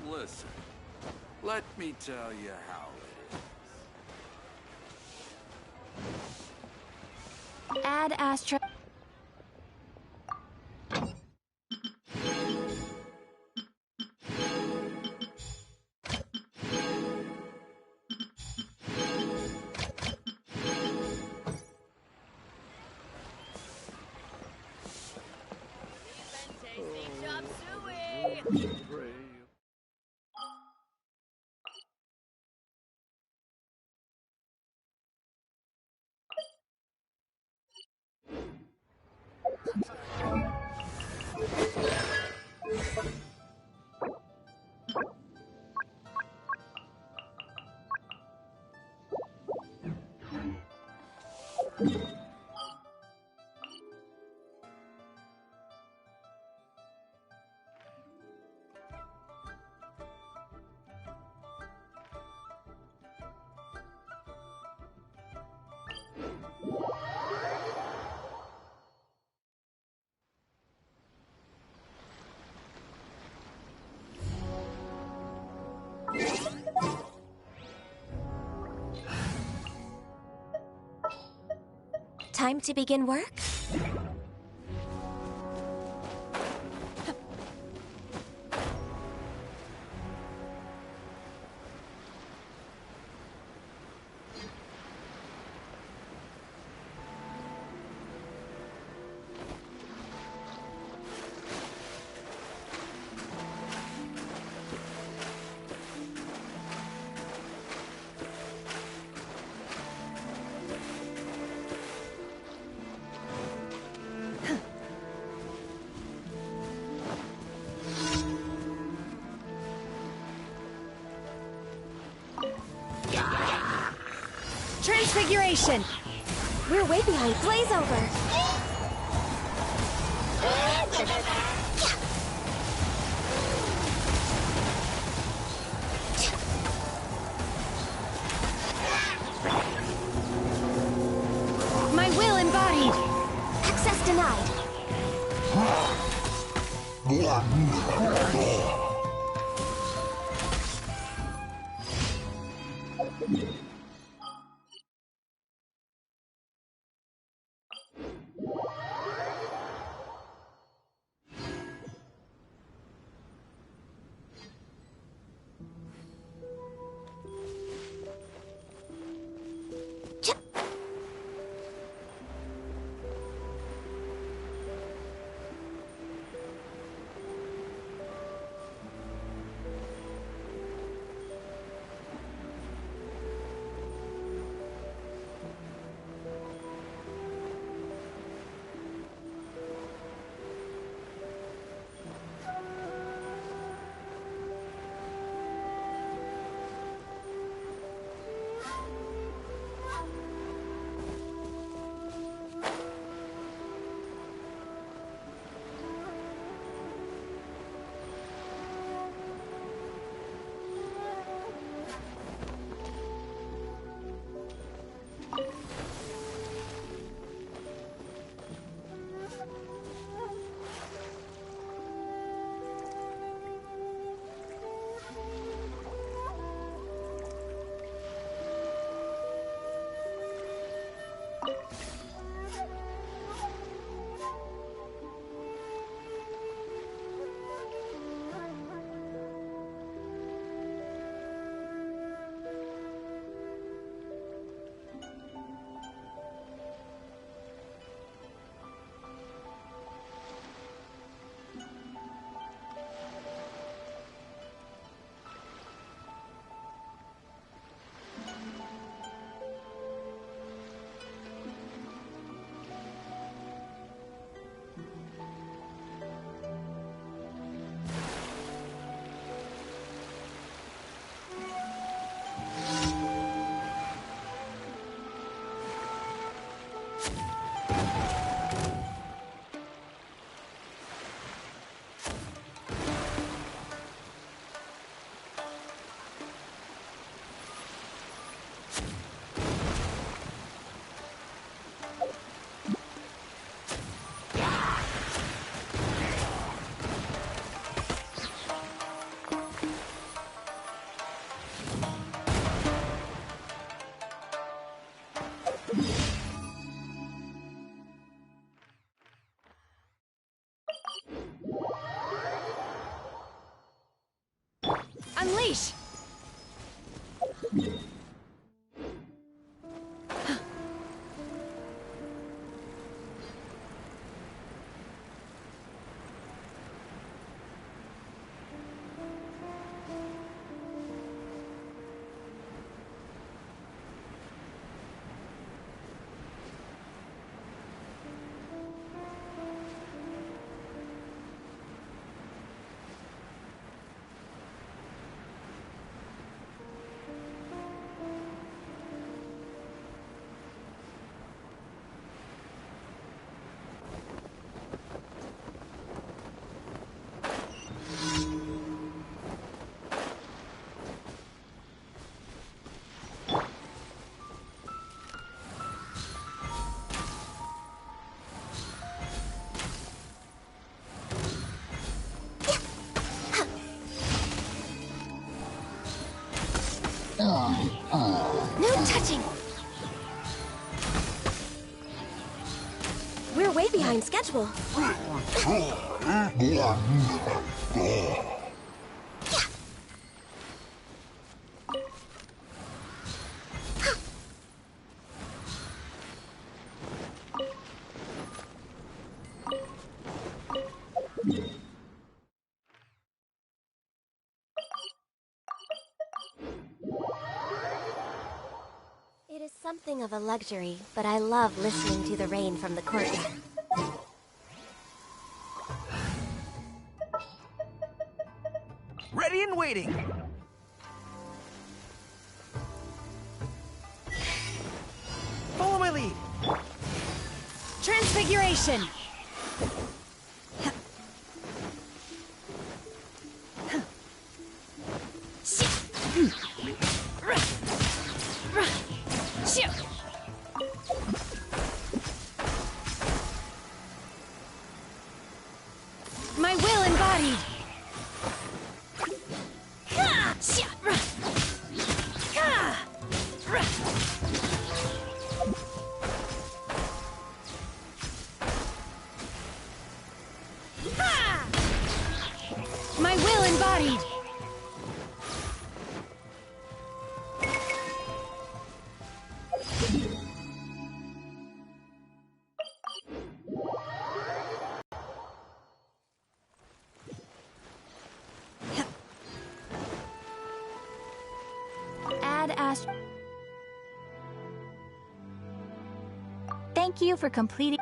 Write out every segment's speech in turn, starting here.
Listen, let me tell you how it is. Add Astra. Time to begin work? Transfiguration! We're way behind. Blaze over! My will embodied! Access denied! Unleash! No touching! We're way behind schedule. It is something of a luxury, but I love listening to the rain from the courtyard. Ready and waiting. Follow my lead. Transfiguration! My will embodied! My will embodied! Add ast. Thank you for completing.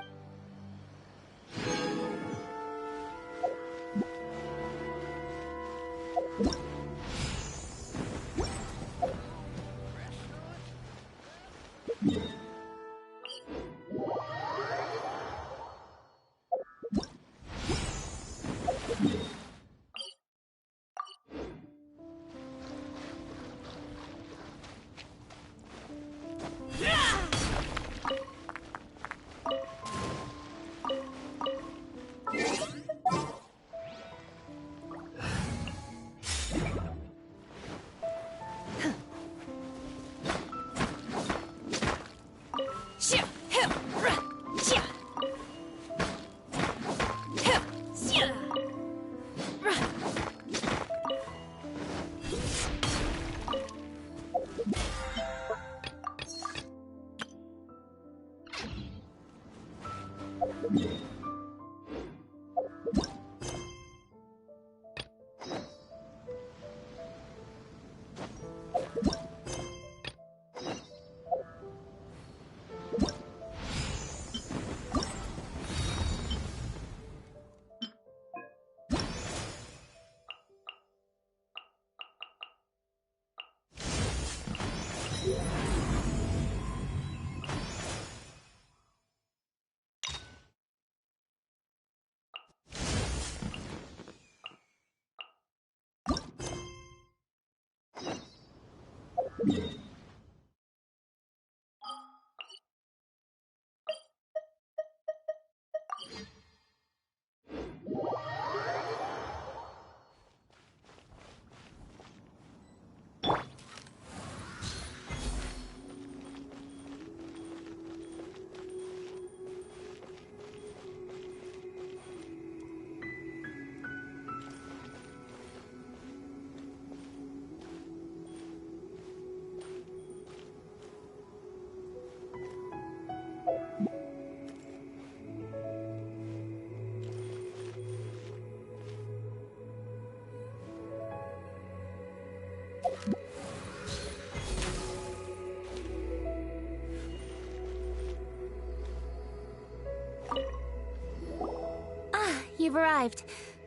you've arrived.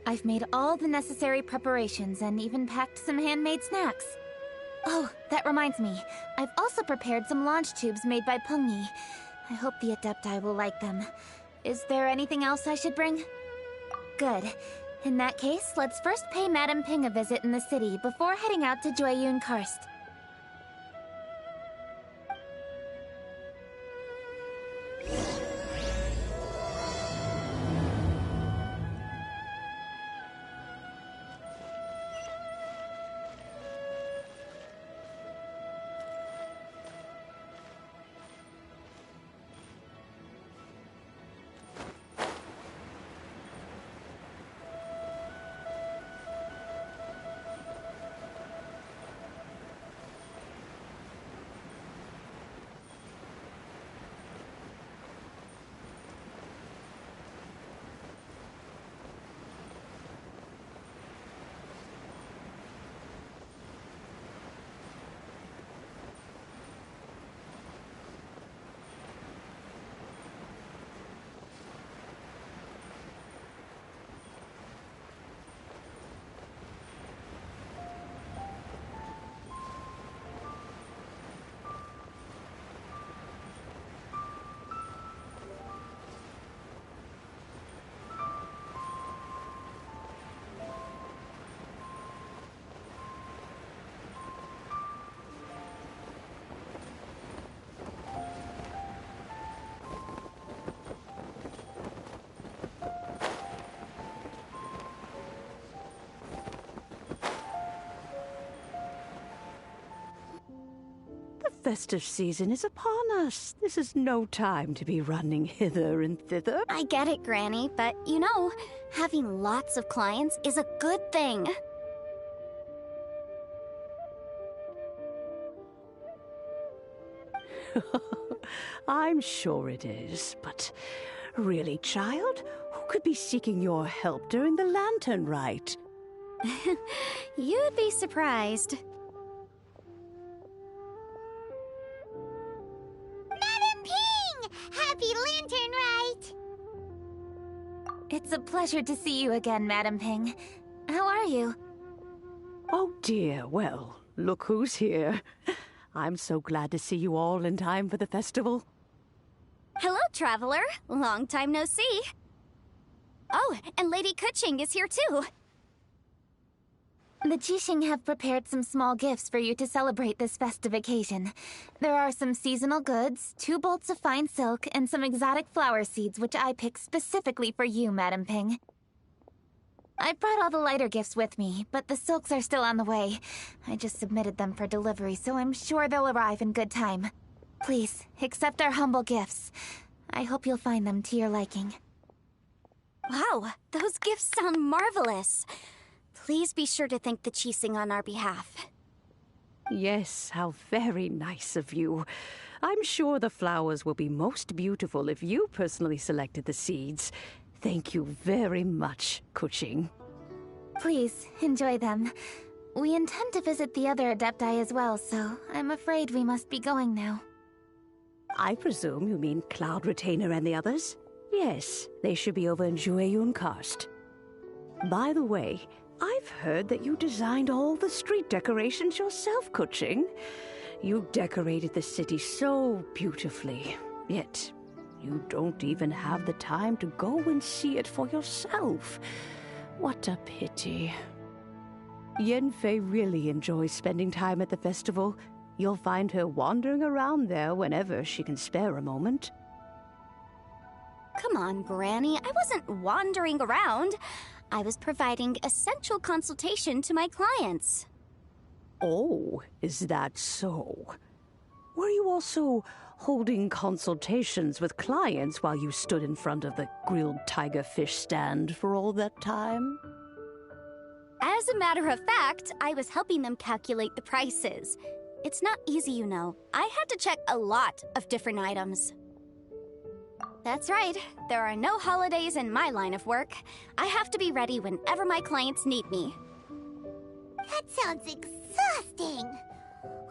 I've made all the necessary preparations and even packed some handmade snacks. Oh, that reminds me. I've also prepared some launch tubes made by Pungyi. I hope the Adepti will like them. Is there anything else I should bring? Good. In that case, let's first pay Madame Ping a visit in the city before heading out to Jueyun Karst. The festive season is upon us. This is no time to be running hither and thither. I get it, Granny, but you know, having lots of clients is a good thing. I'm sure it is, but really, child, who could be seeking your help during the lantern rite? You'd be surprised. Madam Ping! Happy Lantern Rite! It's a pleasure to see you again, Madam Ping. How are you? Oh dear, well, look who's here. I'm so glad to see you all in time for the festival. Hello, traveler. Long time no see. Oh, and Lady Kuching is here too. The Jixing have prepared some small gifts for you to celebrate this festive occasion. There are some seasonal goods, 2 bolts of fine silk, and some exotic flower seeds which I picked specifically for you, Madam Ping. I brought all the lighter gifts with me, but the silks are still on the way. I just submitted them for delivery, so I'm sure they'll arrive in good time. Please, accept our humble gifts. I hope you'll find them to your liking. Wow, those gifts sound marvelous. Please be sure to thank the Jixing on our behalf. Yes, how very nice of you. I'm sure the flowers will be most beautiful if you personally selected the seeds. Thank you very much, Kuching. Please, enjoy them. We intend to visit the other Adepti as well, so I'm afraid we must be going now. I presume you mean Cloud Retainer and the others? Yes, they should be over in Jueyun Karst. By the way, I've heard that you designed all the street decorations yourself, Kuching. You decorated the city so beautifully, yet you don't even have the time to go and see it for yourself. What a pity. Yanfei really enjoys spending time at the festival. You'll find her wandering around there whenever she can spare a moment. Come on, Granny. I wasn't wandering around. I was providing essential consultation to my clients. Oh, is that so? Were you also holding consultations with clients while you stood in front of the grilled tiger fish stand for all that time? As a matter of fact, I was helping them calculate the prices. It's not easy, you know. I had to check a lot of different items. That's right. There are no holidays in my line of work. I have to be ready whenever my clients need me. That sounds exhausting.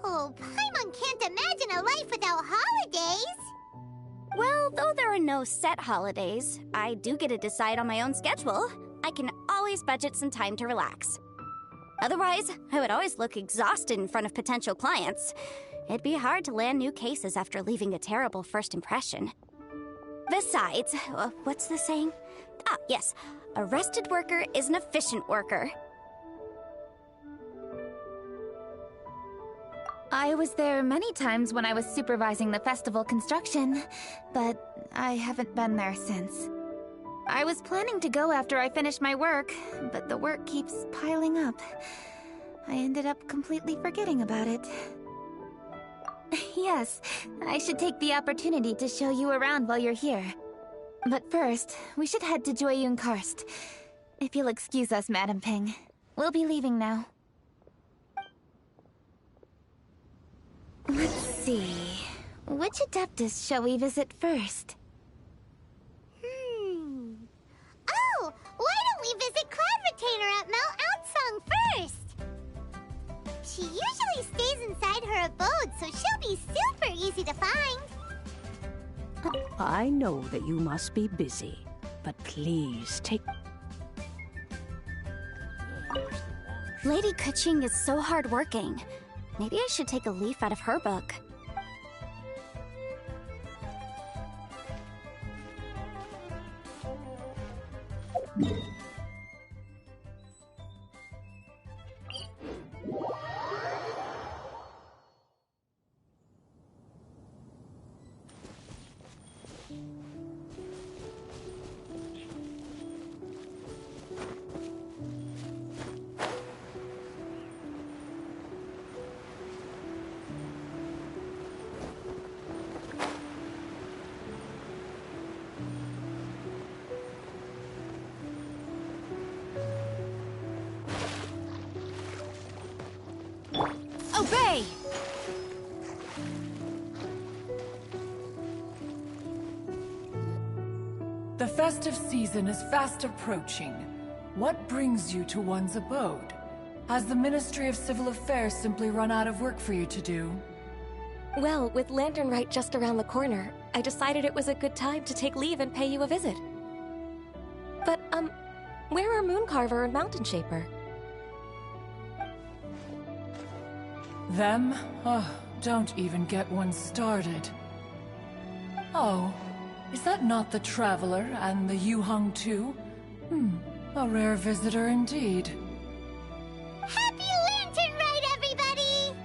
Oh, Paimon can't imagine a life without holidays. Well, though there there are no set holidays, I do get to decide on my own schedule. I can always budget some time to relax. Otherwise, I would always look exhausted in front of potential clients. It'd be hard to land new cases after leaving a terrible first impression. Besides, what's the saying? Ah, yes. A rested worker is an efficient worker. I was there many times when I was supervising the festival construction, but I haven't been there since. I was planning to go after I finished my work, but the work keeps piling up. I ended up completely forgetting about it. Yes, I should take the opportunity to show you around while you're here. But first, we should head to Joyun Karst. If you'll excuse us, Madam Ping. We'll be leaving now. Let's see. Which Adeptus shall we visit first? Oh, why don't we visit Cloud Retainer at Mount Outsong first? She usually stays inside her abode, so she'll be super easy to find. I know that you must be busy, but please take... Lady Kuching is so hardworking. Maybe I should take a leaf out of her book. Obey! The festive season is fast approaching. What brings you to one's abode? Has the Ministry of Civil Affairs simply run out of work for you to do? Well, with Lantern Rite just around the corner, I decided it was a good time to take leave and pay you a visit. But, where are Mooncarver and Mountain Shaper? Them? Oh, don't even get one started. Oh, is that not the Traveler and the Yuheng too? A rare visitor indeed. Happy Lantern Rite, everybody!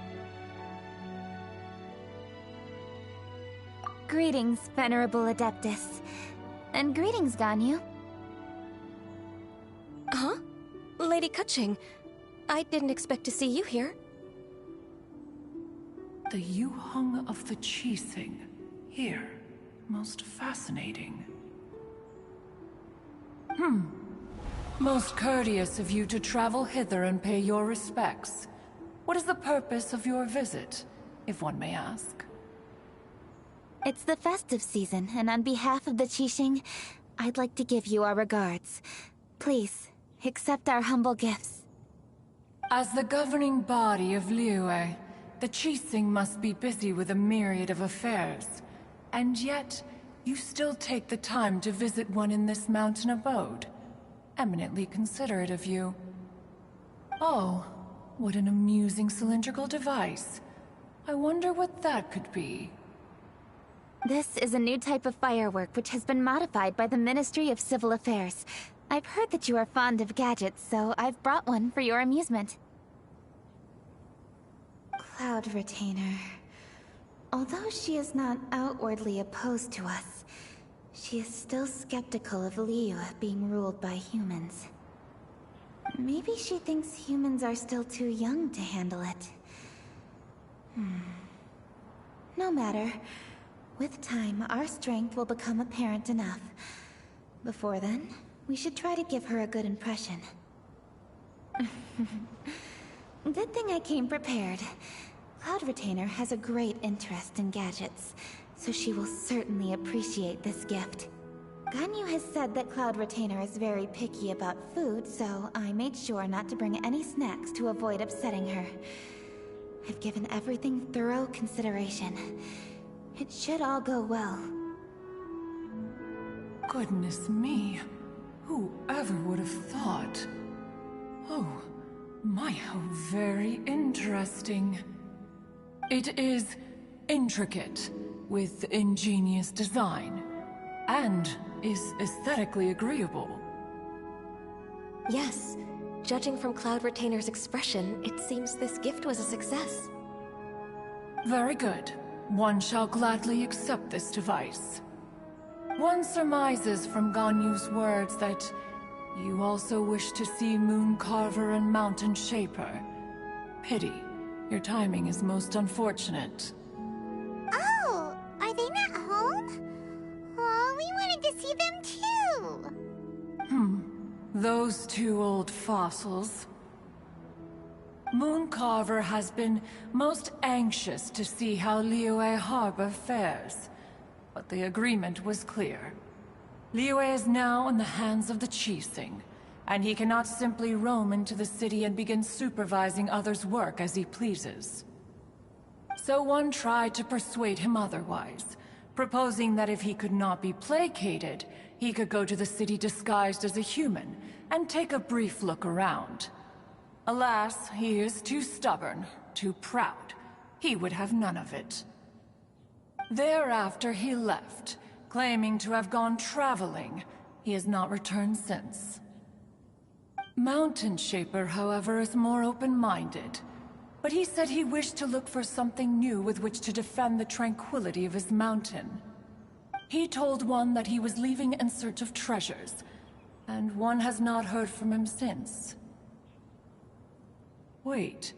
Greetings, Venerable Adeptus. And greetings, Ganyu. Huh? Lady Kuching, I didn't expect to see you here. The Yuheng of the Qixing. Here. Most fascinating. Most courteous of you to travel hither and pay your respects. What is the purpose of your visit, if one may ask? It's the festive season, and on behalf of the Qixing, I'd like to give you our regards. Please, accept our humble gifts. As the governing body of Liyue, the Qixing must be busy with a myriad of affairs. And yet, you still take the time to visit one in this mountain abode. Eminently considerate of you. Oh, what an amusing cylindrical device. I wonder what that could be. This is a new type of firework which has been modified by the Ministry of Civil Affairs. I've heard that you are fond of gadgets, so I've brought one for your amusement. Cloud Retainer. Although she is not outwardly opposed to us, she is still skeptical of Liyue being ruled by humans. Maybe she thinks humans are still too young to handle it. No matter. With time, our strength will become apparent enough. Before then, we should try to give her a good impression. Good thing I came prepared. Cloud Retainer has a great interest in gadgets, so she will certainly appreciate this gift. Ganyu has said that Cloud Retainer is very picky about food, so I made sure not to bring any snacks to avoid upsetting her. I've given everything thorough consideration. It should all go well. Goodness me. Whoever would have thought? Oh, my, how very interesting. It is intricate, with ingenious design, and is aesthetically agreeable. Yes. Judging from Cloud Retainer's expression, it seems this gift was a success. Very good. One shall gladly accept this device. One surmises from Ganyu's words that you also wish to see Moon Carver and Mountain Shaper. Pity. Your timing is most unfortunate. Oh, are they not home? Oh, we wanted to see them too. Those two old fossils. Moon Carver has been most anxious to see how Liyue Harbor fares, but the agreement was clear. Liyue is now in the hands of the Qixing, and he cannot simply roam into the city and begin supervising others' work as he pleases. So one tried to persuade him otherwise, proposing that if he could not be placated, he could go to the city disguised as a human and take a brief look around. Alas, he is too stubborn, too proud. He would have none of it. Thereafter he left, claiming to have gone traveling. He has not returned since. Mountain Shaper, however, is more open-minded. But he said he wished to look for something new with which to defend the tranquility of his mountain. He told one that he was leaving in search of treasures, and one has not heard from him since. Wait.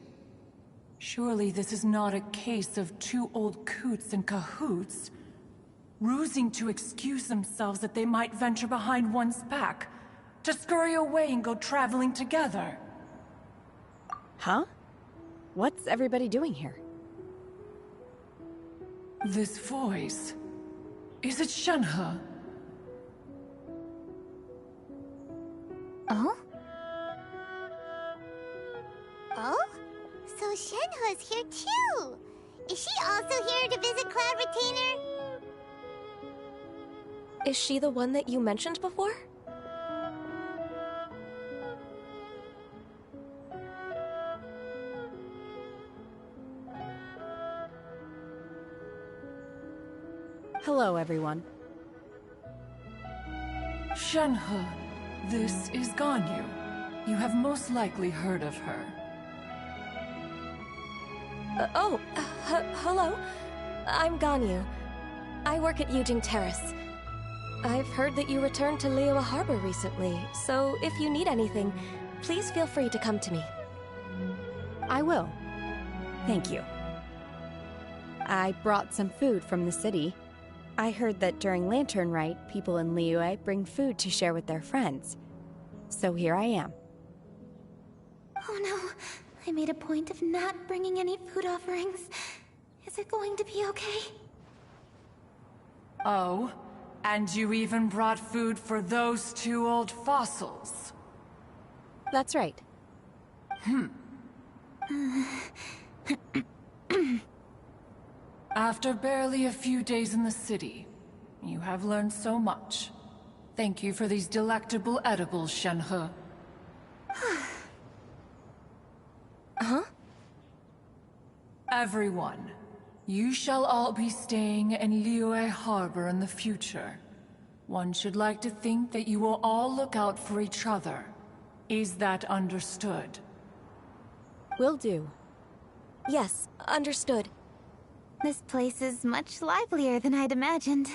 Surely this is not a case of two old coots in cahoots, rusing to excuse themselves that they might venture behind one's back, to scurry away and go traveling together. Huh? What's everybody doing here? This voice... is it Shenhe? Oh? Oh? So Shenhe's here too! Is she also here to visit Cloud Retainer? Is she the one that you mentioned before? Hello, everyone. Shenhe, this is Ganyu. You have most likely heard of her. Hello. I'm Ganyu. I work at Yujing Terrace. I've heard that you returned to Liyue Harbor recently, so if you need anything, please feel free to come to me. I will. Thank you. I brought some food from the city. I heard that during Lantern Rite, people in Liyue bring food to share with their friends. So here I am. Oh no, I made a point of not bringing any food offerings. Is it going to be okay? Oh? And you even brought food for those two old fossils? That's right. After barely a few days in the city, you have learned so much. Thank you for these delectable edibles, Shenhe. Huh? Everyone, you shall all be staying in Liyue Harbor in the future. One should like to think that you will all look out for each other. Is that understood? Will do. Yes, understood. This place is much livelier than I'd imagined.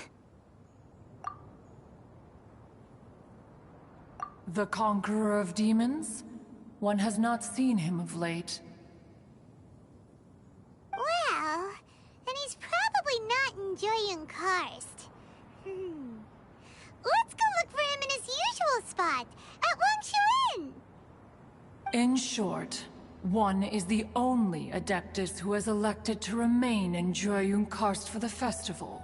The Conqueror of Demons? One has not seen him of late. Well, then he's probably not enjoying Karst. Let's go look for him in his usual spot, at Lanjut Inn! In short, one is the only Adeptus who has elected to remain in Jueyun Karst for the festival.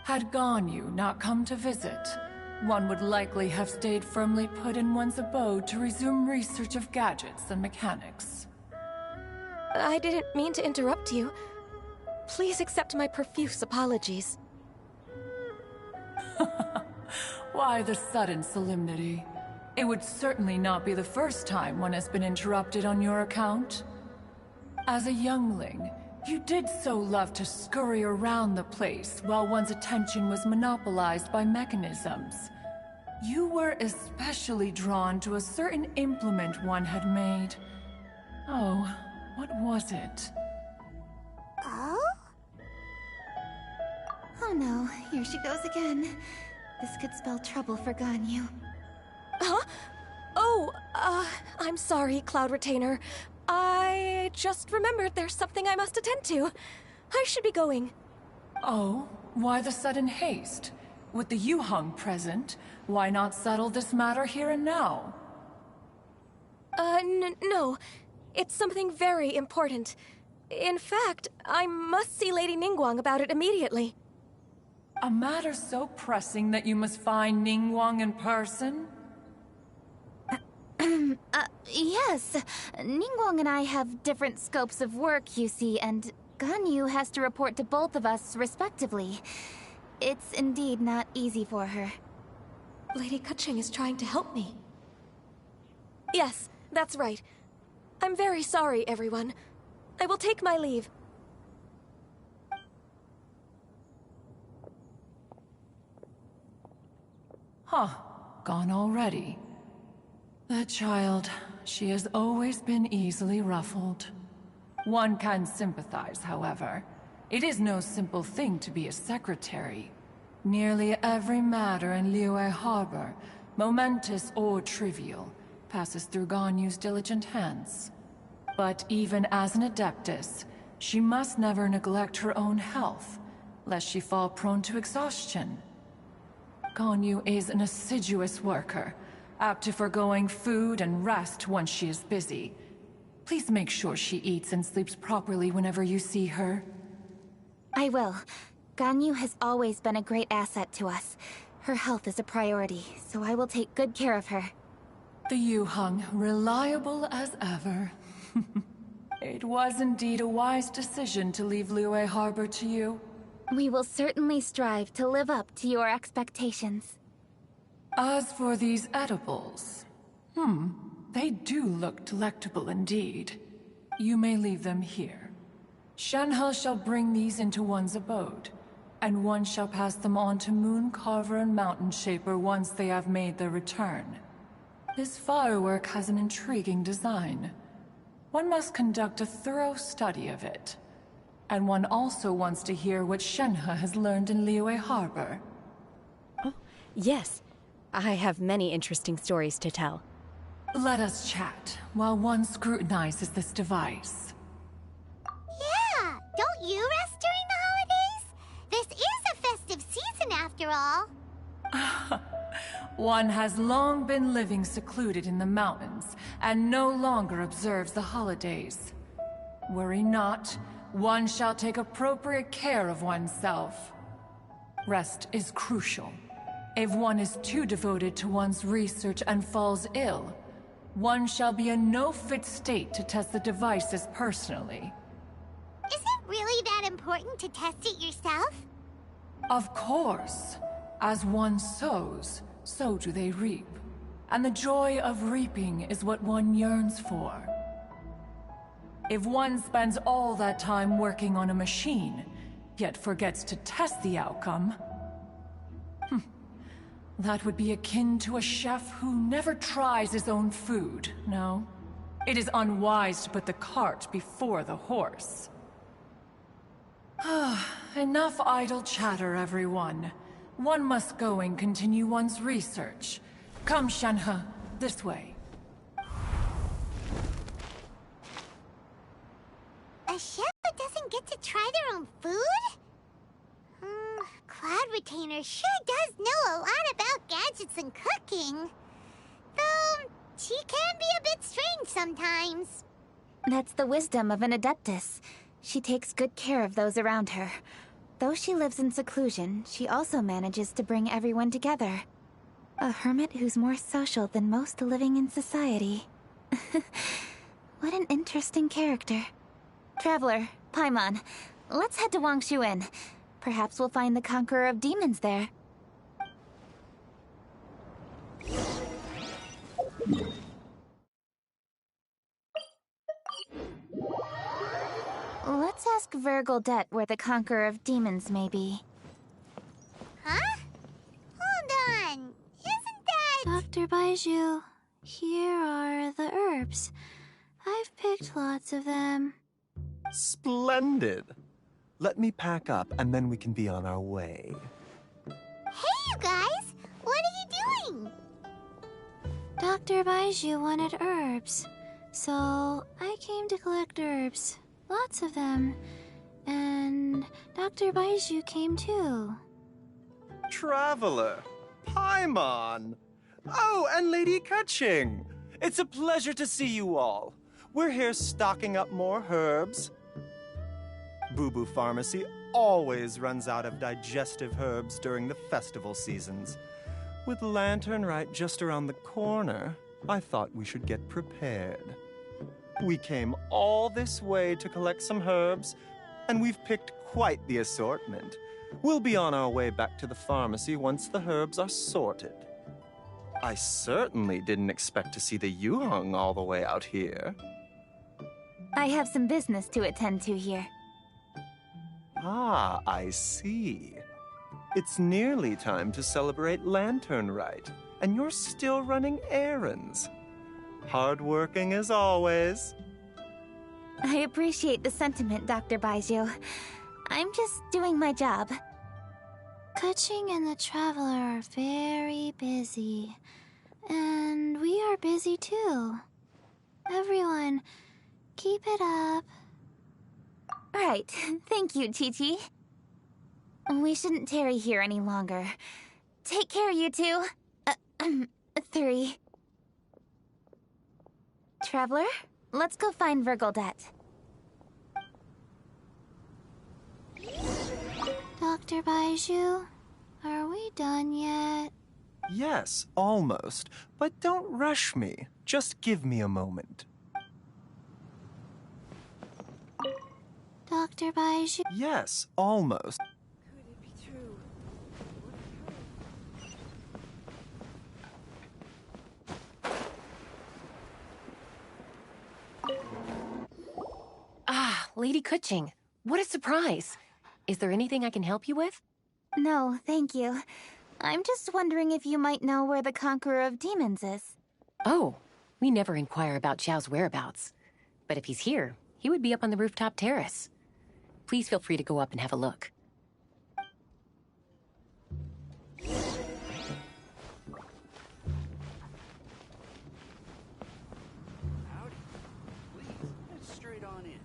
Had Ganyu not come to visit, one would likely have stayed firmly put in one's abode to resume research of gadgets and mechanics. I didn't mean to interrupt you. Please accept my profuse apologies. Why the sudden solemnity? It would certainly not be the first time one has been interrupted on your account. As a youngling, you did so love to scurry around the place while one's attention was monopolized by mechanisms. You were especially drawn to a certain implement one had made. Oh, what was it? Oh? Oh no, here she goes again. This could spell trouble for Ganyu. Huh? Oh, I'm sorry, Cloud Retainer. I just remembered there's something I must attend to. I should be going. Oh, why the sudden haste? With the Yuheng present, why not settle this matter here and now? No. It's something very important. In fact, I must see Lady Ningguang about it immediately. A matter so pressing that you must find Ningguang in person? Yes. Ningguang and I have different scopes of work, you see, and Ganyu has to report to both of us respectively. It's indeed not easy for her. Lady Keqing is trying to help me. Yes, that's right. I'm very sorry, everyone. I will take my leave. Huh, gone already. That child, she has always been easily ruffled. One can sympathize, however. It is no simple thing to be a secretary. Nearly every matter in Liyue Harbor, momentous or trivial, passes through Ganyu's diligent hands. But even as an adeptus, she must never neglect her own health, lest she fall prone to exhaustion. Ganyu is an assiduous worker, apt to forgoing food and rest once she is busy. Please make sure she eats and sleeps properly whenever you see her. I will. Ganyu has always been a great asset to us. Her health is a priority, so I will take good care of her. The Yuheng, reliable as ever. It was indeed a wise decision to leave Liyue Harbor to you. We will certainly strive to live up to your expectations. As for these edibles, they do look delectable indeed. You may leave them here. Shenhe shall bring these into one's abode, and one shall pass them on to Mooncarver and Mountain Shaper once they have made their return. This firework has an intriguing design. One must conduct a thorough study of it. And one also wants to hear what Shenhe has learned in Liyue Harbor. Oh, yes. I have many interesting stories to tell. Let us chat while one scrutinizes this device. Yeah, don't you rest during the holidays? This is a festive season after all. One has long been living secluded in the mountains and no longer observes the holidays. Worry not, one shall take appropriate care of oneself. Rest is crucial. If one is too devoted to one's research and falls ill, one shall be in no fit state to test the devices personally. Is it really that important to test it yourself? Of course. As one sows, so do they reap. And the joy of reaping is what one yearns for. If one spends all that time working on a machine, yet forgets to test the outcome, that would be akin to a chef who never tries his own food, no? It is unwise to put the cart before the horse. Enough idle chatter, everyone. One must go and continue one's research. Come, Shenhe, this way. A chef that doesn't get to try their own food? Cloud Retainer sure does know a lot about gadgets and cooking. Though, she can be a bit strange sometimes. That's the wisdom of an adeptus. She takes good care of those around her. Though she lives in seclusion, she also manages to bring everyone together. A hermit who's more social than most living in society. What an interesting character. Traveler, Paimon, let's head to Wangshuin. Perhaps we'll find the Conqueror of Demons there. ask Virgildet where the Conqueror of Demons may be. Huh? Hold on. Isn't that... Dr. Baiju, here are the herbs. I've picked lots of them. Splendid. Let me pack up, and then we can be on our way. Hey, you guys! What are you doing? Dr. Baiju wanted herbs, so I came to collect herbs. Lots of them. And Dr. Baiju came too. Traveler, Paimon. Oh, and Lady Kaching. It's a pleasure to see you all. We're here stocking up more herbs. Boo Boo Pharmacy always runs out of digestive herbs during the festival seasons. With Lantern right just around the corner, I thought we should get prepared. We came all this way to collect some herbs, and we've picked quite the assortment. We'll be on our way back to the pharmacy once the herbs are sorted. I certainly didn't expect to see the Yuheng all the way out here. I have some business to attend to here. Ah, I see. It's nearly time to celebrate Lantern Rite, and you're still running errands. Hardworking as always. I appreciate the sentiment, Dr. Baiju. I'm just doing my job. Kaching and the Traveler are very busy. And we are busy too. Everyone, keep it up. Right. Thank you, Chi-Chi. We shouldn't tarry here any longer. Take care, you two. 3. Traveler, let's go find Virgildet. Dr. Baiju, are we done yet? Yes, almost. But don't rush me. Just give me a moment. Dr. Baiju... Yes, almost. Could it be true? Ah, Lady Kuching. What a surprise. Is there anything I can help you with? No, thank you. I'm just wondering if you might know where the Conqueror of Demons is. Oh, we never inquire about Xiao's whereabouts. But if he's here, he would be up on the rooftop terrace. Please feel free to go up and have a look. Howdy. Please, head straight on in.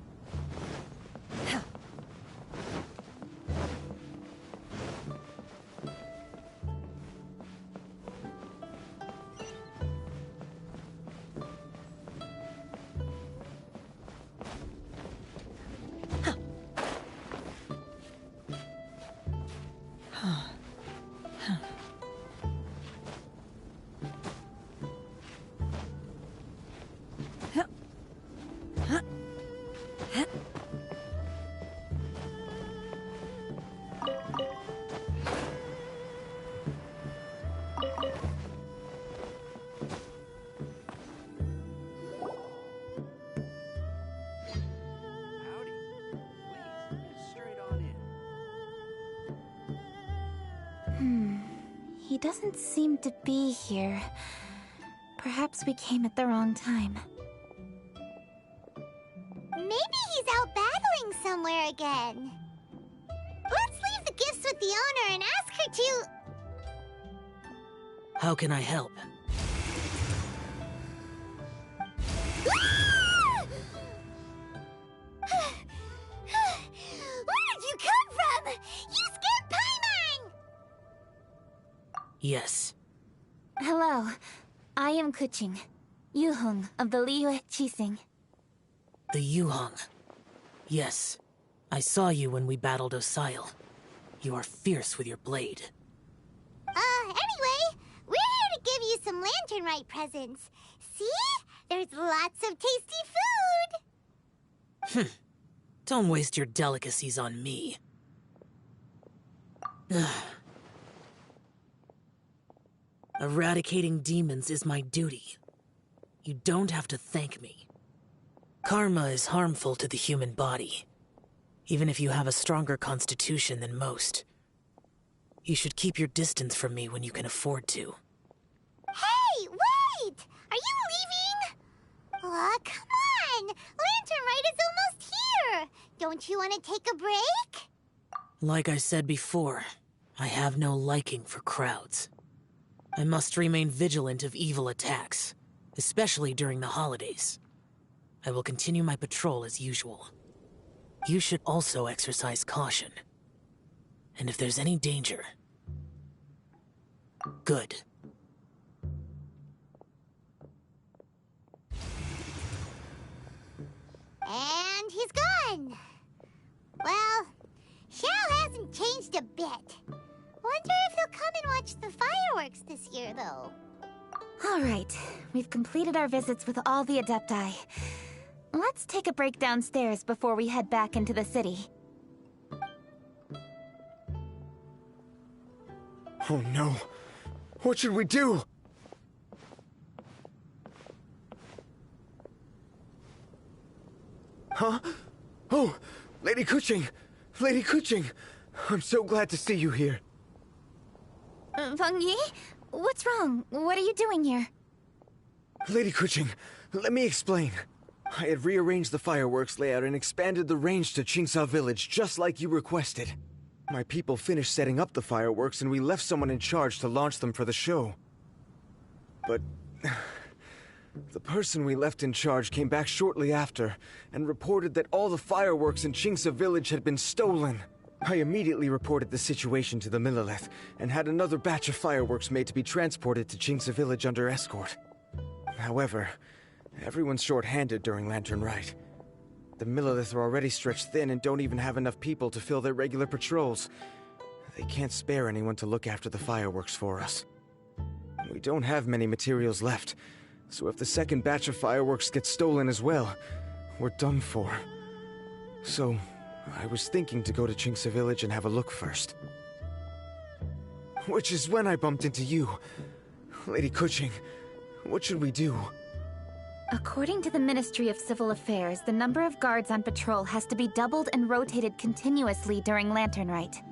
Howdy. Please, head straight on in. He doesn't seem to be here. Perhaps we came at the wrong time. Maybe he's out battling somewhere again. Let's leave the gifts with the owner and ask her to... How can I help? Where did you come from? You scared Paimon! Yes. Hello. I am Kuching, Yuheng of the Liyue Qixing. The Yuheng. Yes. I saw you when we battled Osile. You are fierce with your blade. Anyway, we're here to give you some Lantern Rite presents. See? There's lots of tasty food! Don't waste your delicacies on me. Eradicating demons is my duty. You don't have to thank me. Karma is harmful to the human body. even if you have a stronger constitution than most. You should keep your distance from me when you can afford to. Hey, wait! Are you leaving? Aw, come on! Lantern Rite is almost here! Don't you want to take a break? Like I said before, I have no liking for crowds. I must remain vigilant of evil attacks, especially during the holidays. I will continue my patrol as usual. You should also exercise caution. And if there's any danger... Good. And he's gone! Well, Xiao hasn't changed a bit. Wonder if he'll come and watch the fireworks this year, though. All right, we've completed our visits with all the Adepti. Let's take a break downstairs before we head back into the city. Oh no. What should we do? Huh? Oh, Lady Kuching! Lady Kuching! I'm so glad to see you here. Feng Yi? What's wrong? What are you doing here? Lady Kuching, let me explain. I had rearranged the fireworks layout and expanded the range to Qingsa Village just like you requested. My people finished setting up the fireworks and we left someone in charge to launch them for the show. But... the person we left in charge came back shortly after and reported that all the fireworks in Qingsa Village had been stolen. I immediately reported the situation to the Millelith and had another batch of fireworks made to be transported to Qingsa Village under escort. However, everyone's short-handed during Lantern Rite. The Millelith are already stretched thin and don't even have enough people to fill their regular patrols. They can't spare anyone to look after the fireworks for us. We don't have many materials left, so if the second batch of fireworks gets stolen as well, we're done for. So, I was thinking to go to Qingsa Village and have a look first. Which is when I bumped into you. Lady Kuching, what should we do? According to the Ministry of Civil Affairs, the number of guards on patrol has to be doubled and rotated continuously during Lantern Rite.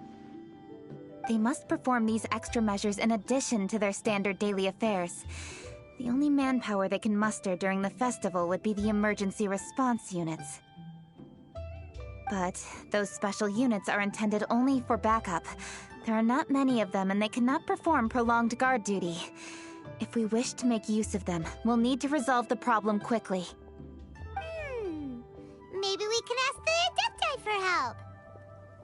They must perform these extra measures in addition to their standard daily affairs. The only manpower they can muster during the festival would be the emergency response units. But those special units are intended only for backup. There are not many of them and they cannot perform prolonged guard duty. If we wish to make use of them, we'll need to resolve the problem quickly. Maybe we can ask the Adepti for help.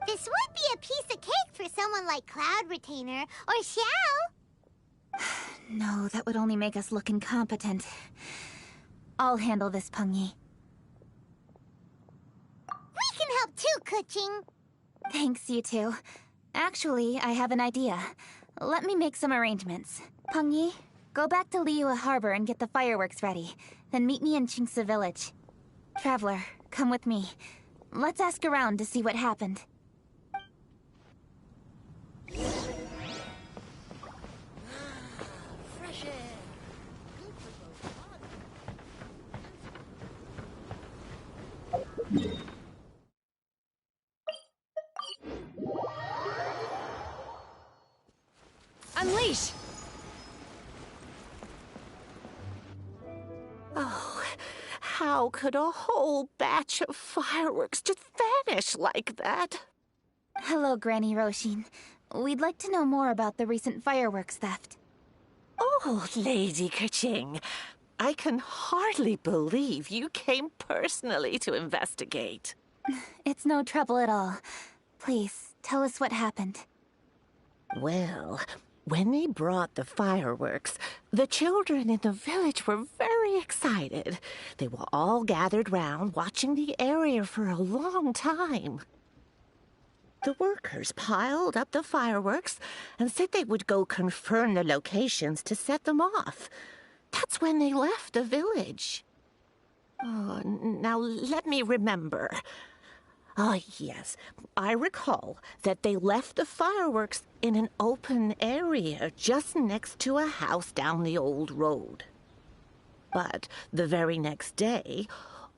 This would be a piece of cake for someone like Cloud Retainer or Xiao. No, that would only make us look incompetent. I'll handle this, Peng Yi. We can help too, Kuching. Thanks, you two. Actually, I have an idea. Let me make some arrangements. Peng Yi, go back to Liyue Harbor and get the fireworks ready. Then meet me in Qingsa Village. Traveler, come with me. Let's ask around to see what happened. Fresh air. Unleash! Oh, how could a whole batch of fireworks just vanish like that? Hello, Granny Roshin. We'd like to know more about the recent fireworks theft. Oh, Lady Kuching, I can hardly believe you came personally to investigate. It's no trouble at all. Please, tell us what happened. Well, when they brought the fireworks, the children in the village were very excited. They were all gathered round, watching the area for a long time. The workers piled up the fireworks and said they would go confirm the locations to set them off. That's when they left the village. Oh, now let me remember. Ah, yes, I recall that they left the fireworks in an open area just next to a house down the old road. But the very next day,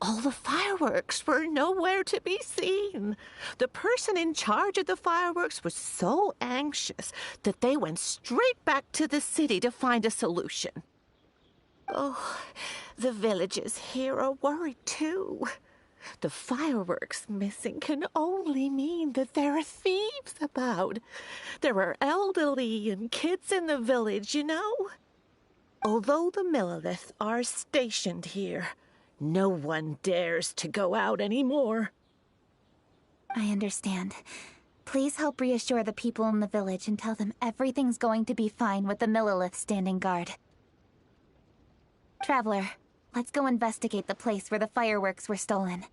All the fireworks were nowhere to be seen. The person in charge of the fireworks was so anxious that they went straight back to the city to find a solution. Oh, the villagers here are worried too. The fireworks missing can only mean that there are thieves about. There are elderly and kids in the village, you know. Although the Millilith are stationed here, no one dares to go out anymore. I understand. Please help reassure the people in the village and tell them everything's going to be fine with the Millilith standing guard. Traveler, let's go investigate the place where the fireworks were stolen.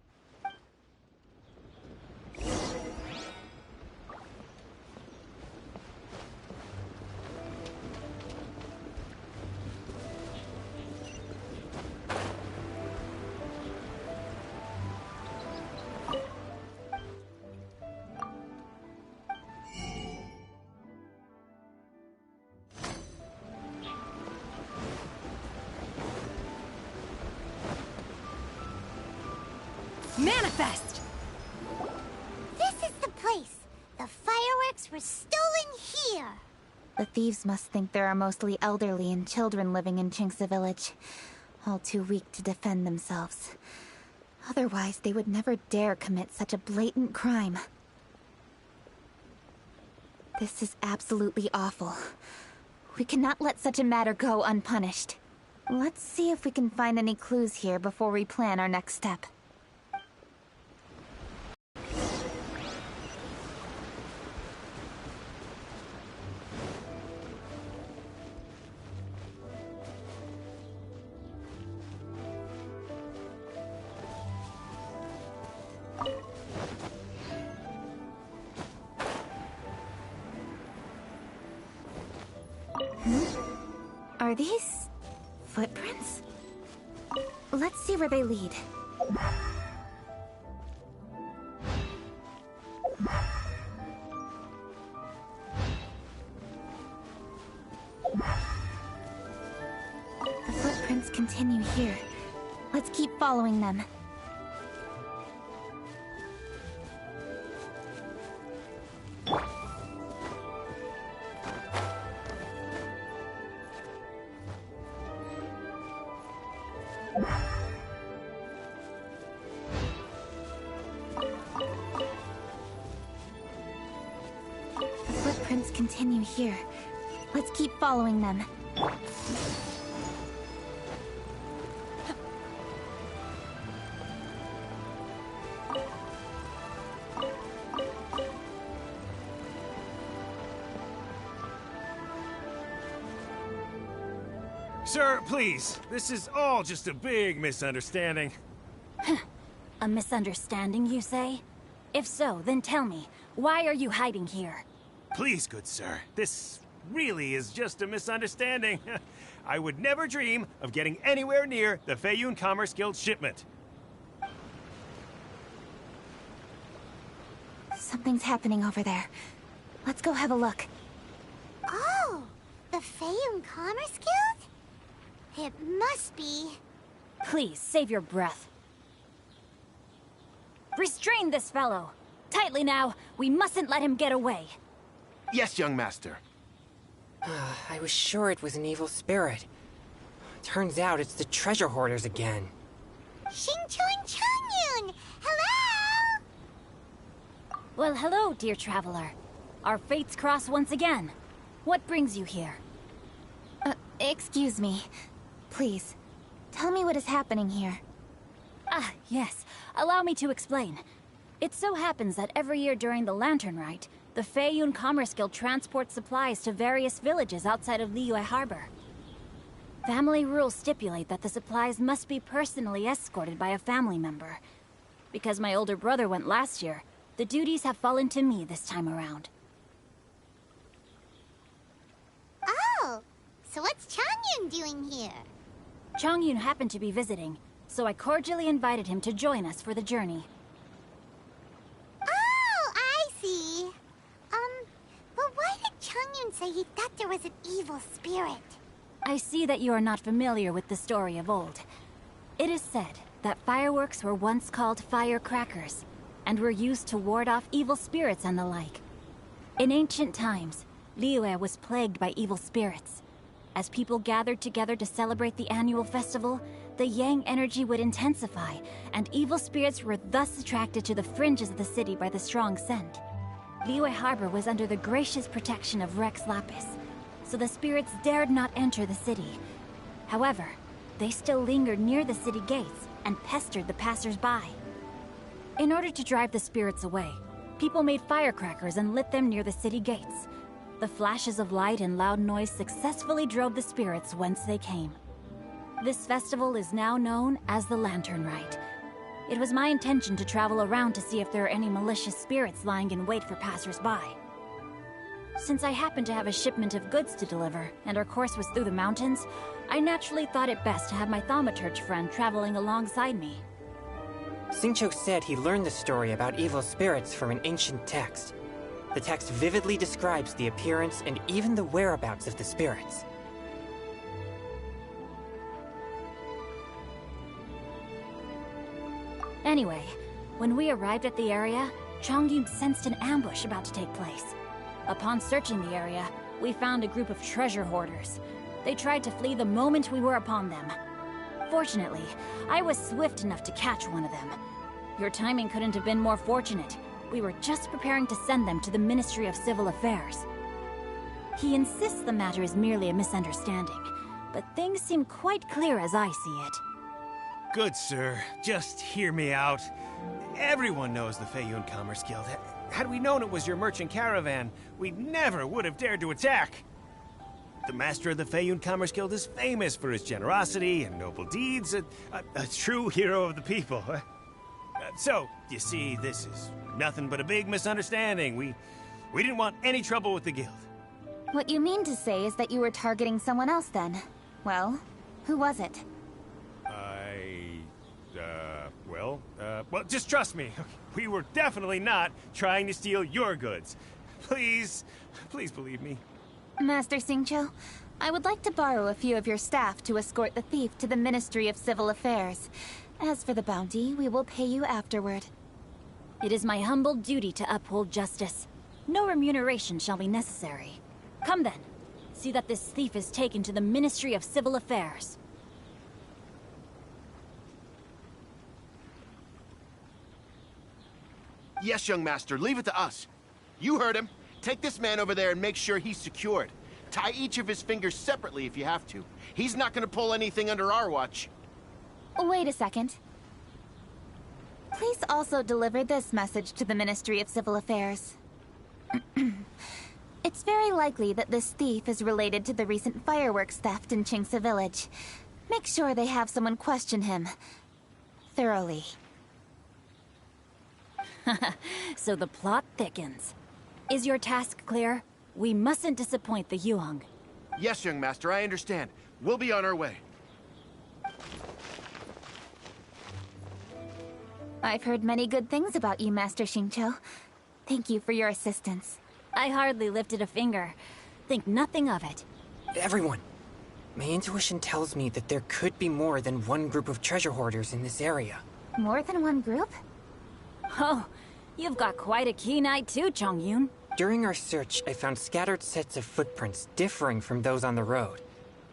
Manifest! This is the place. The fireworks were stolen here. The thieves must think there are mostly elderly and children living in Chinxa Village, all too weak to defend themselves. Otherwise, they would never dare commit such a blatant crime. This is absolutely awful. We cannot let such a matter go unpunished. Let's see if we can find any clues here before we plan our next step. Are these footprints? Let's see where they lead. The footprints continue here. Let's keep following them. The footprints continue here. Let's keep following them. Sir, please. This is all just a big misunderstanding. A misunderstanding, you say? If so, then tell me, why are you hiding here? Please, good sir. This really is just a misunderstanding. I would never dream of getting anywhere near the Feiyun Commerce Guild shipment. Something's happening over there. Let's go have a look. Oh, the Feiyun Commerce Guild? It must be. Please, save your breath. Restrain this fellow! Tightly now, we mustn't let him get away. Yes, young master. I was sure it was an evil spirit. Turns out it's the treasure hoarders again. Xingqiu Changyun! Hello! Well, hello, dear traveler. Our fates cross once again. What brings you here? Excuse me. Please, tell me what is happening here. Ah, yes. Allow me to explain. It so happens that every year during the Lantern Rite, the Feiyun Commerce Guild transports supplies to various villages outside of Liyue Harbor. Family rules stipulate that the supplies must be personally escorted by a family member. Because my older brother went last year, the duties have fallen to me this time around. Oh, so what's Changyun doing here? Changyun happened to be visiting, so I cordially invited him to join us for the journey. Oh, I see. But why did Changyun say he thought there was an evil spirit? I see that you are not familiar with the story of old. It is said that fireworks were once called firecrackers, and were used to ward off evil spirits and the like. In ancient times, Liyue was plagued by evil spirits. As people gathered together to celebrate the annual festival, the yang energy would intensify, and evil spirits were thus attracted to the fringes of the city by the strong scent. Liyue Harbor was under the gracious protection of Rex Lapis, so the spirits dared not enter the city. However, they still lingered near the city gates and pestered the passers-by. In order to drive the spirits away, people made firecrackers and lit them near the city gates. The flashes of light and loud noise successfully drove the spirits whence they came. This festival is now known as the Lantern Rite. It was my intention to travel around to see if there are any malicious spirits lying in wait for passers-by. Since I happened to have a shipment of goods to deliver, and our course was through the mountains, I naturally thought it best to have my thaumaturge friend traveling alongside me. Xingqiu said he learned the story about evil spirits from an ancient text. The text vividly describes the appearance and even the whereabouts of the spirits. Anyway, when we arrived at the area, Chongyun sensed an ambush about to take place. Upon searching the area, we found a group of treasure hoarders. They tried to flee the moment we were upon them. Fortunately, I was swift enough to catch one of them. Your timing couldn't have been more fortunate. We were just preparing to send them to the Ministry of Civil Affairs. He insists the matter is merely a misunderstanding, but things seem quite clear as I see it. Good sir, just hear me out. Everyone knows the Feiyun Commerce Guild. Had we known it was your merchant caravan, we never would have dared to attack. The master of the Feiyun Commerce Guild is famous for his generosity and noble deeds, a true hero of the people. So, you see, this is nothing but a big misunderstanding. We didn't want any trouble with the guild. What you mean to say is that you were targeting someone else then? Well, who was it? Well, just trust me. We were definitely not trying to steal your goods. Please believe me. Master Xingqiu, I would like to borrow a few of your staff to escort the thief to the Ministry of Civil Affairs. As for the bounty, we will pay you afterward. It is my humble duty to uphold justice. No remuneration shall be necessary. Come then, see that this thief is taken to the Ministry of Civil Affairs. Yes, young master, leave it to us. You heard him. Take this man over there and make sure he's secured. Tie each of his fingers separately if you have to. He's not gonna pull anything under our watch. Wait a second. Please also deliver this message to the Ministry of Civil Affairs. It's very likely that this thief is related to the recent fireworks theft in Qingce Village. Make sure they have someone question him thoroughly. So the plot thickens. Is your task clear? We mustn't disappoint the Yuheng. Yes, young master, I understand. We'll be on our way. I've heard many good things about you, Master Xingqiu. Thank you for your assistance. I hardly lifted a finger. Think nothing of it. Everyone, my intuition tells me that there could be more than one group of treasure hoarders in this area. More than one group? Oh, you've got quite a keen eye too, Chongyun. During our search, I found scattered sets of footprints differing from those on the road.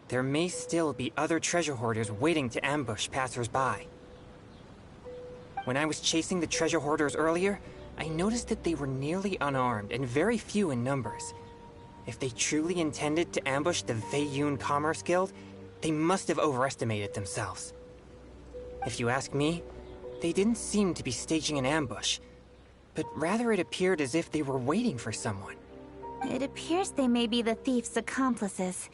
There may still be other treasure hoarders waiting to ambush passers-by. When I was chasing the treasure hoarders earlier, I noticed that they were nearly unarmed and very few in numbers. If they truly intended to ambush the Feiyun Commerce Guild, they must have overestimated themselves. If you ask me, they didn't seem to be staging an ambush, but rather it appeared as if they were waiting for someone. It appears they may be the thief's accomplices.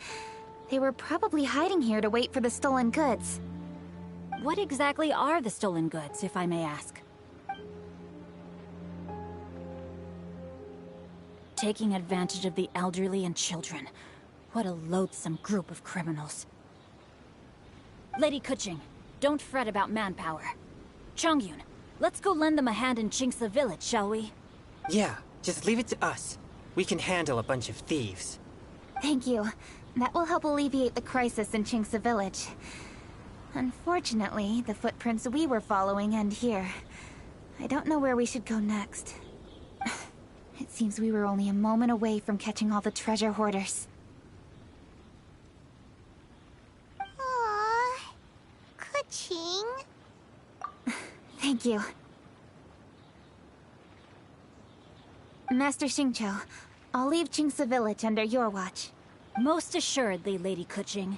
They were probably hiding here to wait for the stolen goods. What exactly are the stolen goods, if I may ask? Taking advantage of the elderly and children. What a loathsome group of criminals. Lady Keqing, don't fret about manpower. Chongyun, let's go lend them a hand in Qingce Village, shall we? Yeah, just leave it to us. We can handle a bunch of thieves. Thank you. That will help alleviate the crisis in Qingce Village. Unfortunately, the footprints we were following end here. I don't know where we should go next. It seems we were only a moment away from catching all the treasure hoarders. Aww. Kuching. Thank you. Master Xingqiu, I'll leave Qingce Village under your watch. Most assuredly, Lady Kuching.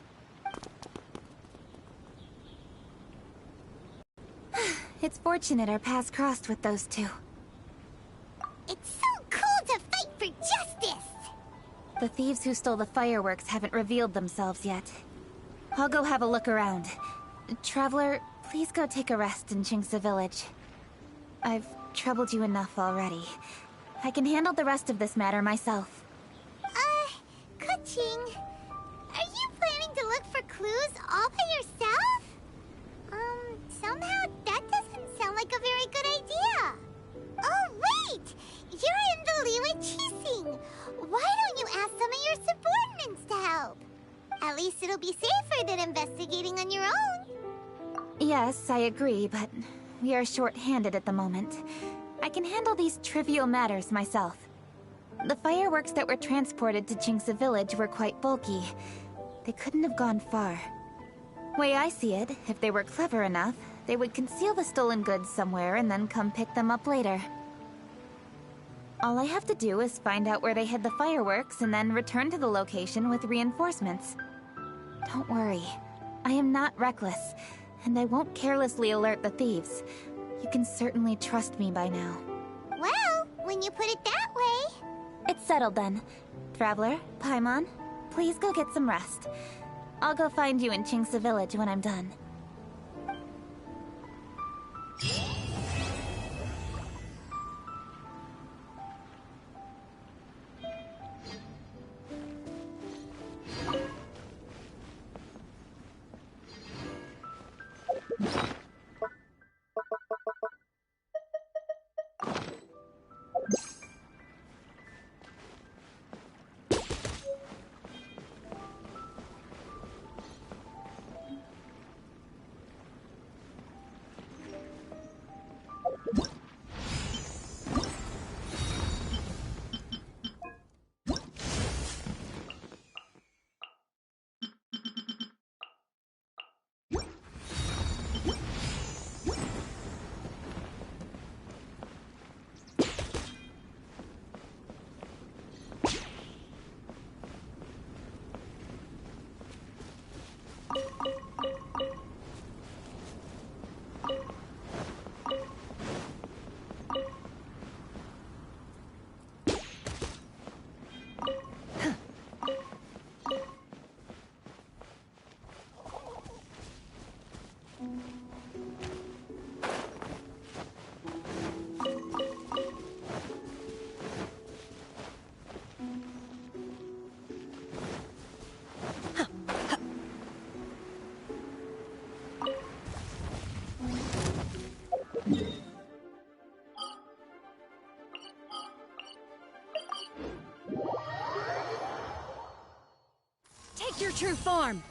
It's fortunate our paths crossed with those two. It's so cool to fight for justice! The thieves who stole the fireworks haven't revealed themselves yet. I'll go have a look around. Traveler, please go take a rest in Qingce Village. I've troubled you enough already. I can handle the rest of this matter myself. Kuching, are you planning to look for clues all by yourself? Somehow that doesn't sound like a very good idea. Oh, wait! You're in the Liyue Qixing. Why don't you ask some of your subordinates to help? At least it'll be safer than investigating on your own. Yes, I agree, but we are short-handed at the moment. I can handle these trivial matters myself. The fireworks that were transported to Qingce Village were quite bulky. They couldn't have gone far. Way I see it, if they were clever enough, they would conceal the stolen goods somewhere and then come pick them up later. All I have to do is find out where they hid the fireworks and then return to the location with reinforcements. Don't worry, I am not reckless, and I won't carelessly alert the thieves. You can certainly trust me by now. Well, when you put it that way... It's settled then. Traveler, Paimon, please go get some rest. I'll go find you in Qingce Village when I'm done. Take your true form!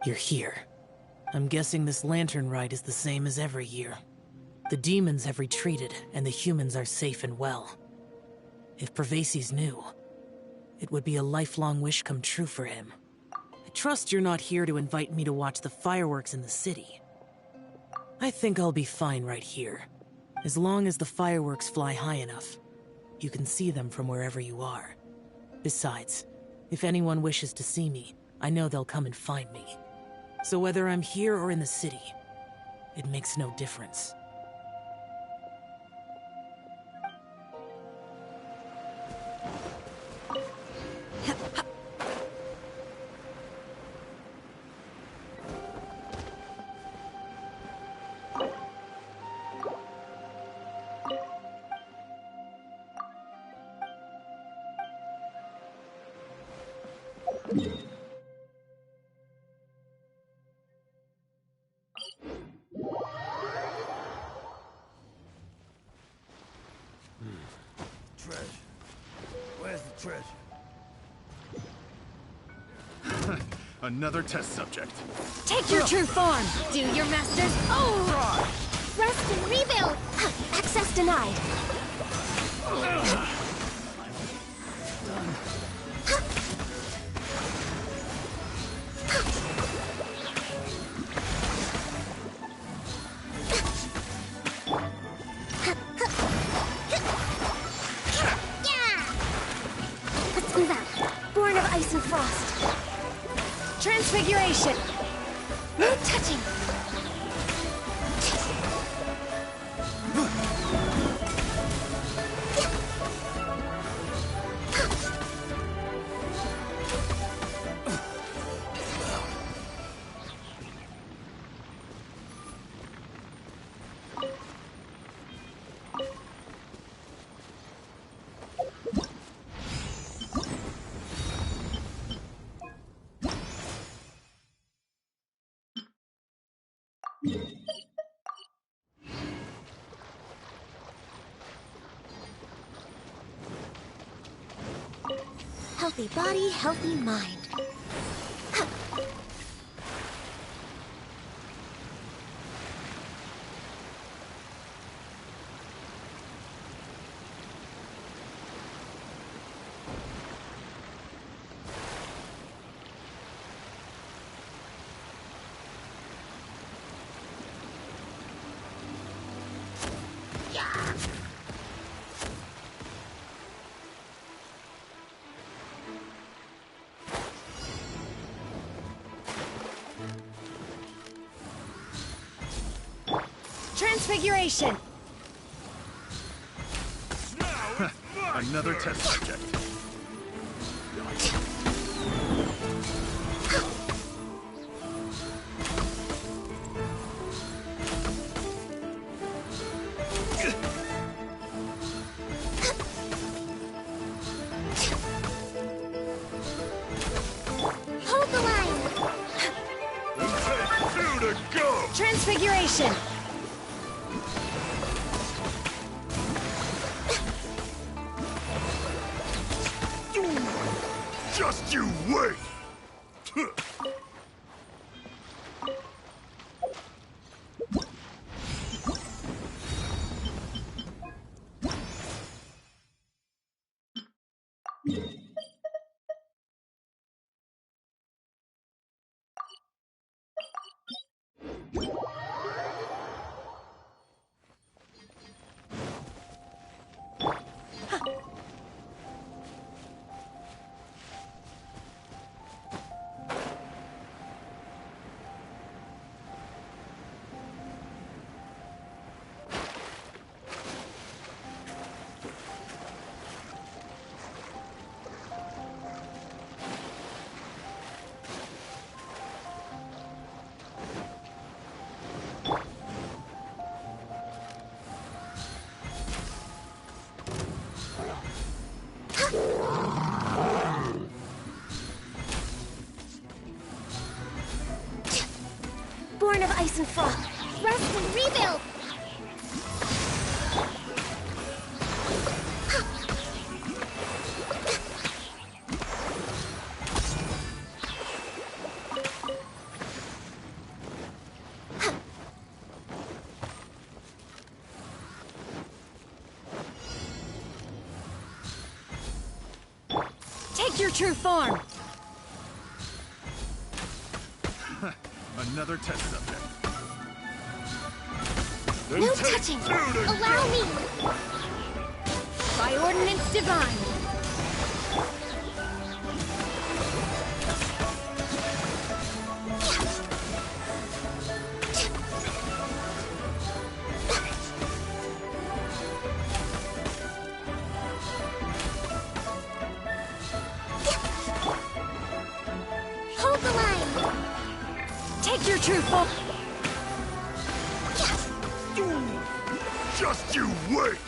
You're here. I'm guessing this lantern rite is the same as every year. The demons have retreated, and the humans are safe and well. If Pervasi's knew, it would be a lifelong wish come true for him. I trust you're not here to invite me to watch the fireworks in the city. I think I'll be fine right here. As long as the fireworks fly high enough, you can see them from wherever you are. Besides, if anyone wishes to see me, I know they'll come and find me. So whether I'm here or in the city, it makes no difference. Treasure. Where's the treasure? Another test subject. Take your true form! Do your master's... Oh! Rest and rebuild! Access denied. Let's move out. Born of ice and frost. Transfiguration! No touching! Healthy body, healthy mind. Transfiguration! Another test subject. Hold the line! Take two to go! Transfiguration! Just you wait! Born of ice and frost. Rest and rebuild. Take your true form! Another test subject. No touching! Allow me! By ordinance divine! Hold the line! Take your true form! Just you wait!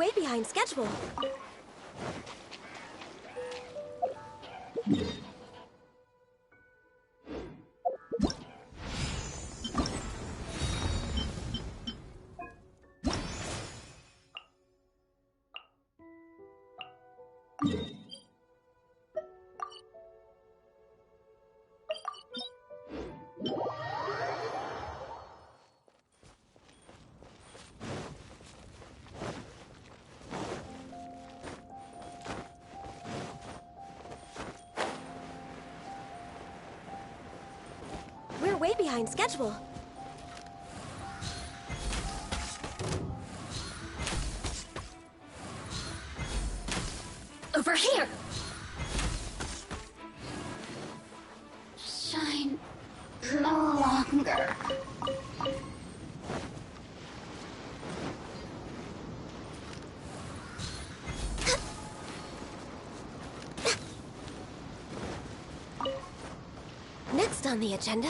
way behind schedule. We're way behind schedule. Over here! Shine no longer. Next on the agenda...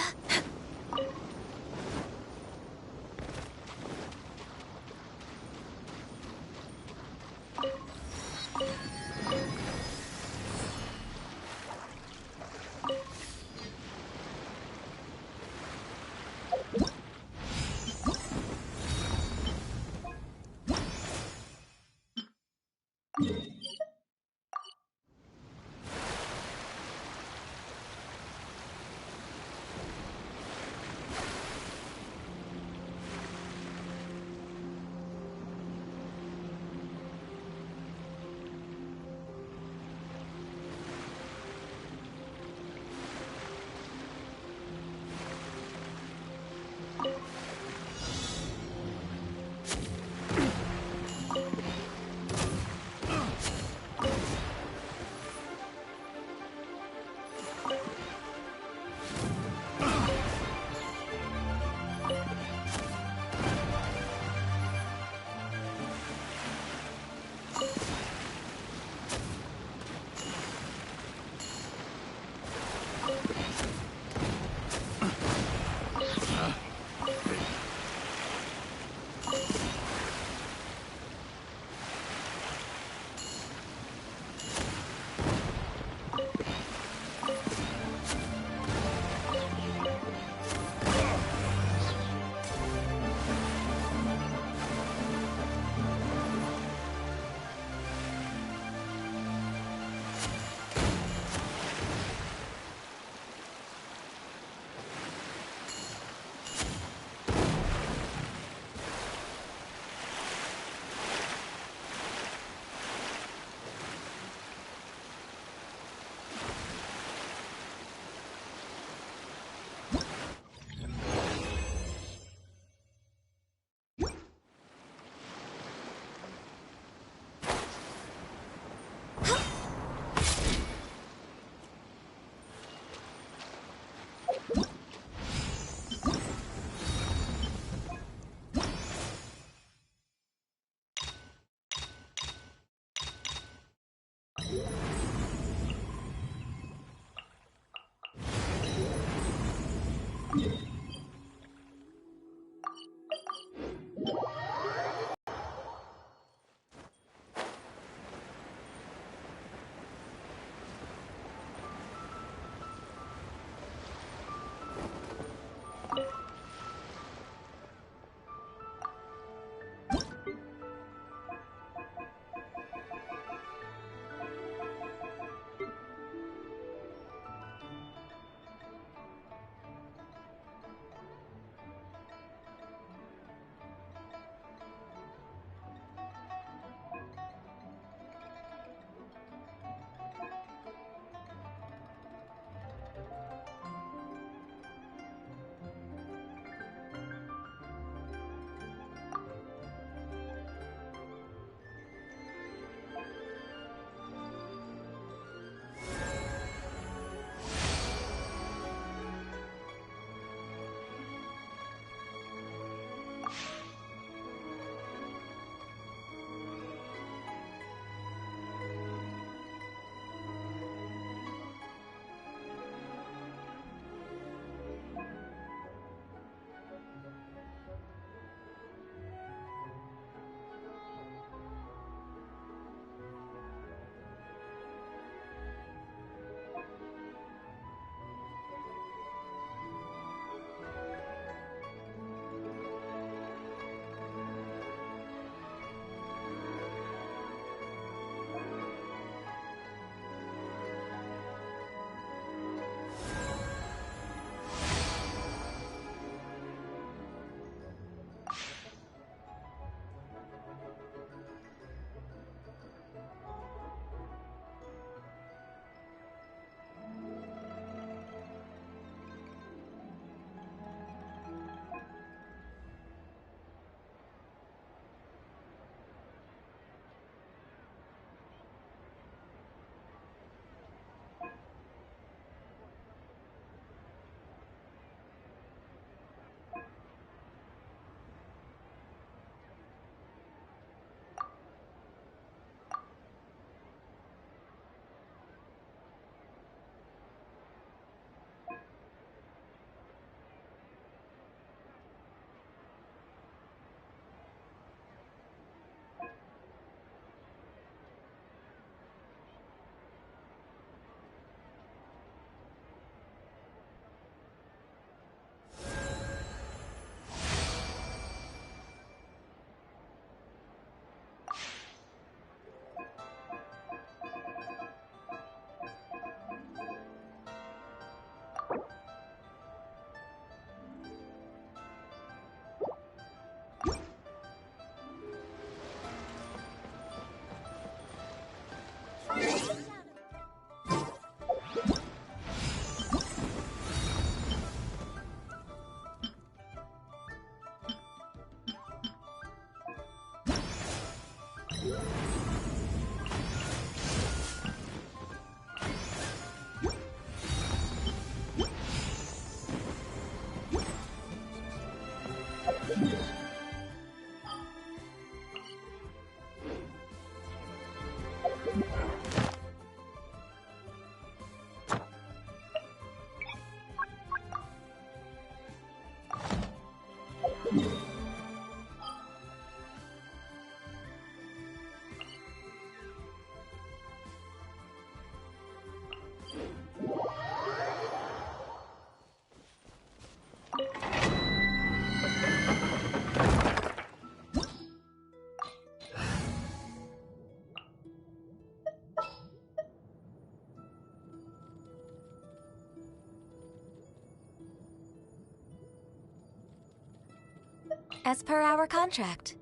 As per our contract.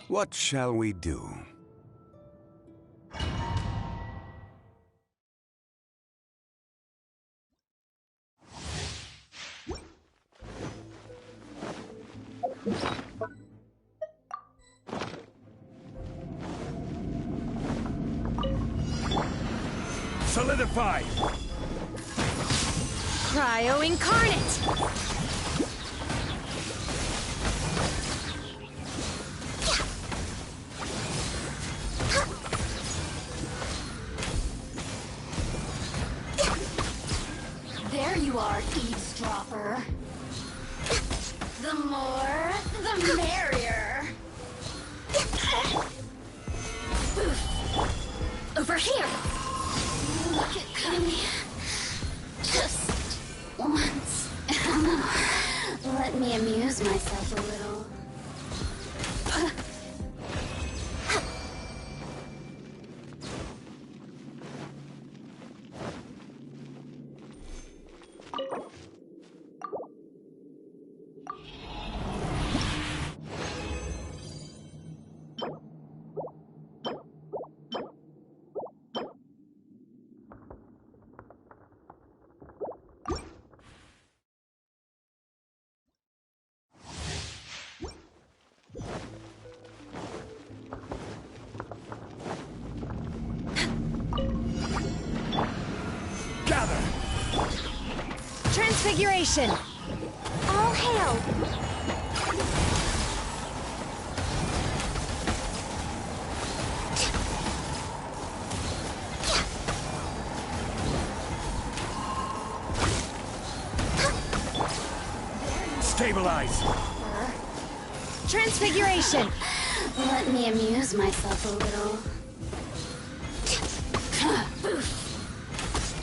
What shall we do? Solidify! Cryo Incarnate! There you are, eavesdropper. The more, the merrier. Over here. Look at me. Just once. Let me amuse myself a little. Transfiguration! All hail! Stabilize! Transfiguration! Let me amuse myself a little.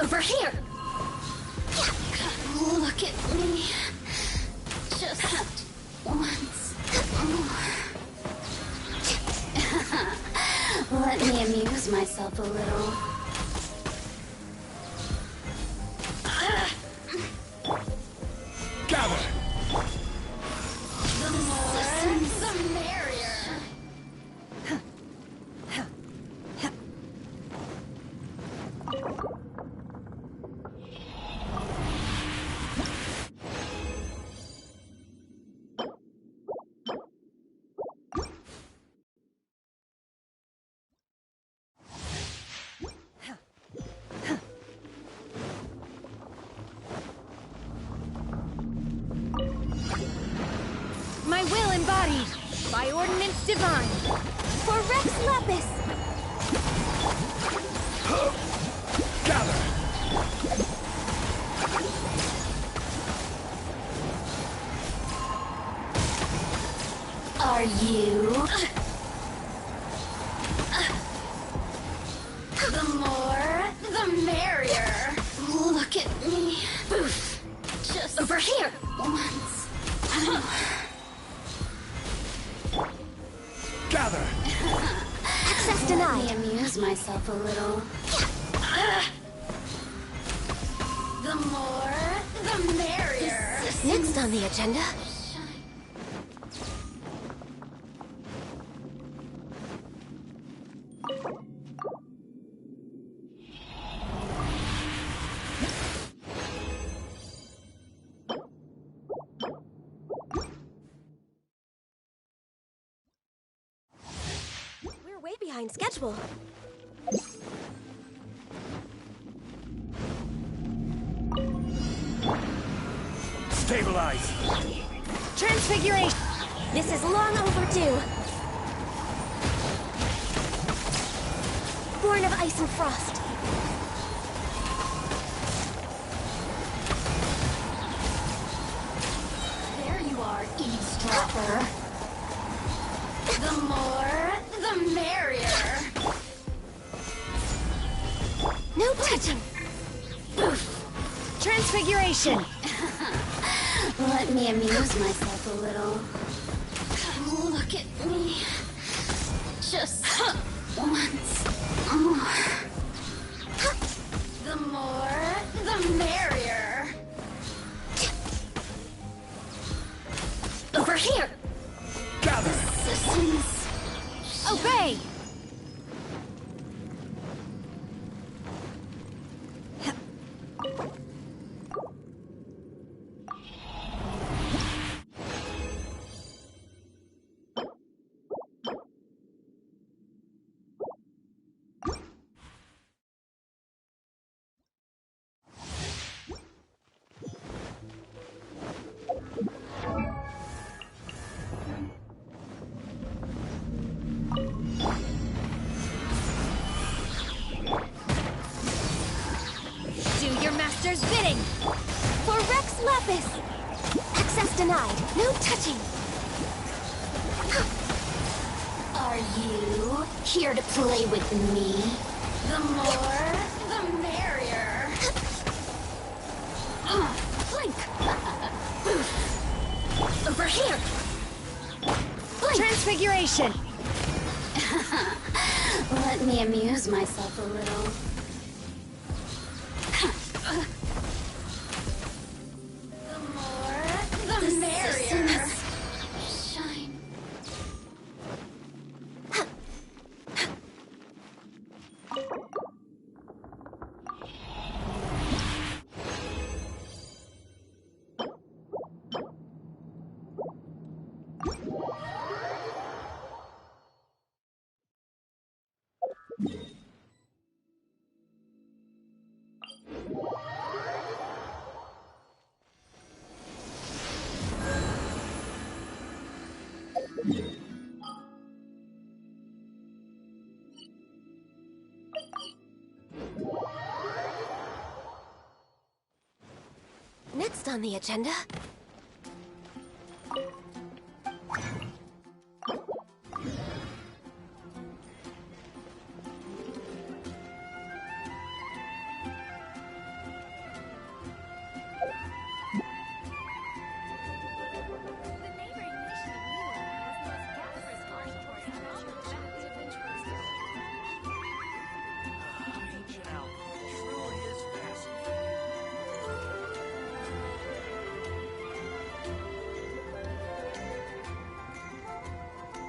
Over here! Look at me. Just once. Let me amuse myself a little. Gather! The more, the merrier. My will embodied by ordinance divine. For Rex Lepus. Gather! Are you? The more, the merrier. Look at me. Boof. Just over here. Once. Gather! Access denied. Let me amuse myself a little. The more, the merrier. Next on the agenda. We're way behind schedule. Stabilize! Transfiguration! This is long overdue. Born of ice and frost. There you are, eavesdropper. The more, the merrier. Transfiguration! Let me amuse myself a little. Look at me. Just once more. The more, the merrier. Over here. Gather. Assistance. Obey! Do your master's bidding! For Rex Lapis! Access denied. No touching. Are you here to play with me? The more, the merrier. Blink! Over here. Blink. Transfiguration! Let me amuse myself a little. The more, the merrier. Shine. Next on the agenda,